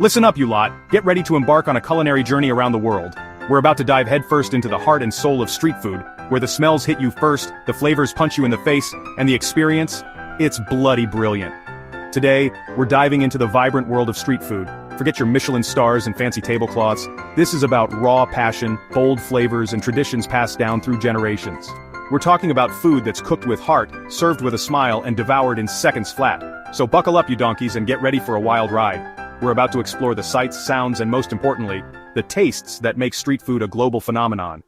Listen up, you lot. Get ready to embark on a culinary journey around the world. We're about to dive headfirst into the heart and soul of street food, where the smells hit you first, the flavors punch you in the face, and the experience, it's bloody brilliant. Today, we're diving into the vibrant world of street food. Forget your Michelin stars and fancy tablecloths. This is about raw passion, bold flavors, and traditions passed down through generations. We're talking about food that's cooked with heart, served with a smile, and devoured in seconds flat. So buckle up, you donkeys, and get ready for a wild ride. We're about to explore the sights, sounds, and most importantly, the tastes that make street food a global phenomenon.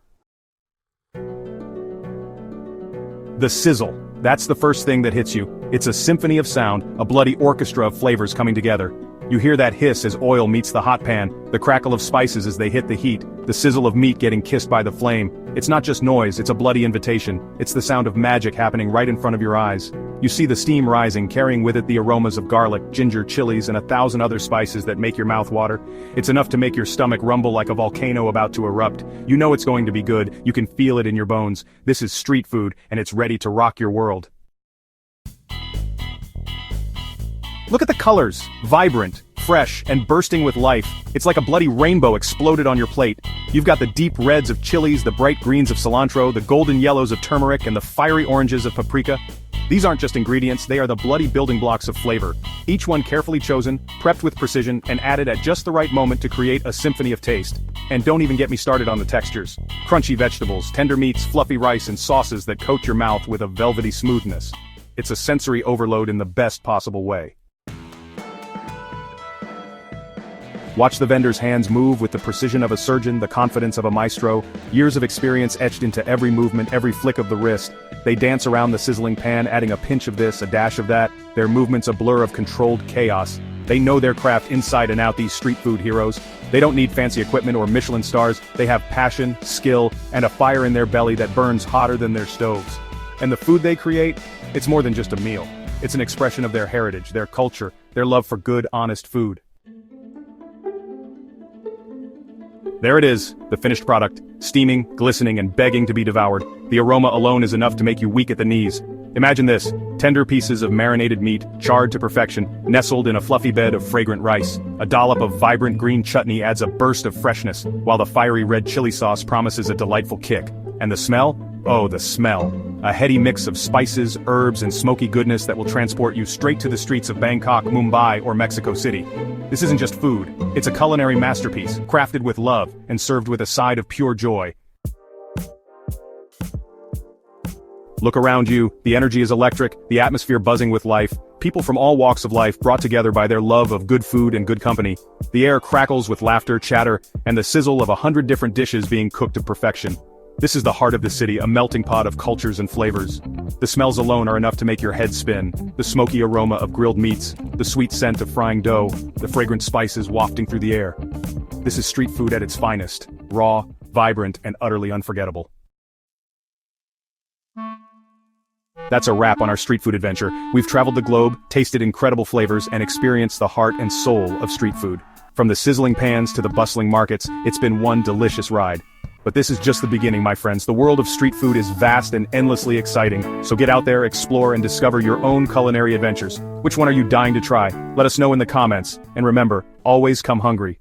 The sizzle. That's the first thing that hits you. It's a symphony of sound, a bloody orchestra of flavors coming together. You hear that hiss as oil meets the hot pan, the crackle of spices as they hit the heat, the sizzle of meat getting kissed by the flame. It's not just noise, it's a bloody invitation. It's the sound of magic happening right in front of your eyes. You see the steam rising, carrying with it the aromas of garlic, ginger, chilies, and 1,000 other spices that make your mouth water. It's enough to make your stomach rumble like a volcano about to erupt. You know it's going to be good, you can feel it in your bones. This is street food, and it's ready to rock your world. Look at the colors, vibrant, fresh, and bursting with life. It's like a bloody rainbow exploded on your plate. You've got the deep reds of chilies, the bright greens of cilantro, the golden yellows of turmeric, and the fiery oranges of paprika. These aren't just ingredients, they are the bloody building blocks of flavor. Each one carefully chosen, prepped with precision, and added at just the right moment to create a symphony of taste. And don't even get me started on the textures. Crunchy vegetables, tender meats, fluffy rice, and sauces that coat your mouth with a velvety smoothness. It's a sensory overload in the best possible way. Watch the vendor's hands move with the precision of a surgeon, the confidence of a maestro, years of experience etched into every movement, every flick of the wrist. They dance around the sizzling pan, adding a pinch of this, a dash of that, their movements a blur of controlled chaos. They know their craft inside and out, these street food heroes. They don't need fancy equipment or Michelin stars, they have passion, skill, and a fire in their belly that burns hotter than their stoves. And the food they create, it's more than just a meal. It's an expression of their heritage, their culture, their love for good, honest food. There it is, the finished product, steaming, glistening, and begging to be devoured. The aroma alone is enough to make you weak at the knees. Imagine this, tender pieces of marinated meat, charred to perfection, nestled in a fluffy bed of fragrant rice. A dollop of vibrant green chutney adds a burst of freshness, while the fiery red chili sauce promises a delightful kick. And the smell? Oh, the smell. A heady mix of spices, herbs, and smoky goodness that will transport you straight to the streets of Bangkok, Mumbai, or Mexico City. This isn't just food, it's a culinary masterpiece, crafted with love, and served with a side of pure joy. Look around you, the energy is electric, the atmosphere buzzing with life, people from all walks of life brought together by their love of good food and good company. The air crackles with laughter, chatter, and the sizzle of 100 different dishes being cooked to perfection. This is the heart of the city, a melting pot of cultures and flavors. The smells alone are enough to make your head spin. The smoky aroma of grilled meats, the sweet scent of frying dough, the fragrant spices wafting through the air. This is street food at its finest, raw, vibrant, and utterly unforgettable. That's a wrap on our street food adventure. We've traveled the globe, tasted incredible flavors, and experienced the heart and soul of street food. From the sizzling pans to the bustling markets, it's been one delicious ride. But this is just the beginning, my friends. The world of street food is vast and endlessly exciting. So get out there, explore, and discover your own culinary adventures. Which one are you dying to try? Let us know in the comments. And remember, always come hungry.